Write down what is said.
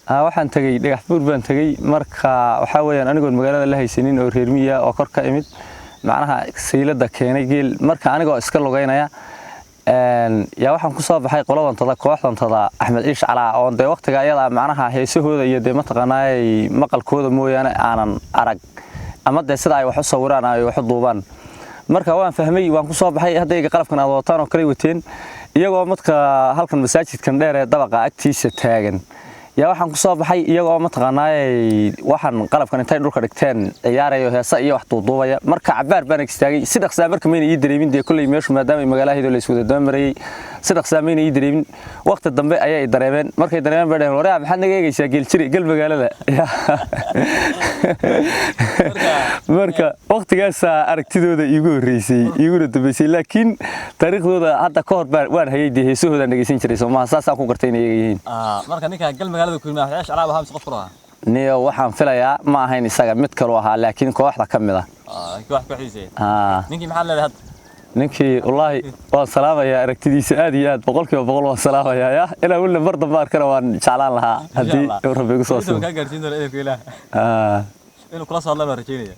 waxaan tagay dhagax buur baan tagay marka waxa weeyaan anigoon magaalada la haysanin oo reer miya oo kor ka imid macnaha saylada keenay geel marka anigoo iska lugeynaya yaa waxaan ku soo baxay qoladantada kooxdantada Axmed Iish Cala oo de waqtiga ayada macnaha heesahooda iyo de mataqaanay maqalkooda mooyaan aanan arag ama de sida ay wax u sawiraan ay wax u duubaan marka waan fahmay waan ku soo baxay hadayga qalabkan aad wataan oo kale wateen iyagoo marka halkan masaajidkan dheer ee dabaqa agtiisa taagan yaa waxaan ku soo baxay iyagoo mataqaanay waxaan qalabkan intay dhulka dhigteen ciyaarayo heesa iyo wax duuduubaya marka cabaar baan istaagay si dhaqsaa marka meena ii dareemin de kulay meeshu maadaama magaalada la isku doomaray si dhaqsaa meena ii dareemin waqti dambe ayay dareemeen markay dareemeen baa hore maxaad naga eegaysaa geel jiri gal magaalada marka waqtigaas aragtidooda iigu horeysay iiguna dambeysay laakiin taariikhdooda hadda ka hor waan hayay heesahooda dhageysan jiray Soomaaliya saas aan ku gartay inay yihiin marka ninka gal magaalada ku yimaado Iish Cala waxa qof furaha niyo waxaan filayaa ma ahayn isaga mid kale oo ahaa laakiin kooxda kamid koox kooxiisay ninkii maxaa leedahay ninkii wallahi waan salaamayaa aragtidiisa aad iyo aad 100% waan salaamayaa ya ilaa wala mar dambe arkana waan jeclaan lahaa hadii rabbi igu soo soo ka gaarsiin doona eedka ilaa inuu kula soo hadla baan rajeynaya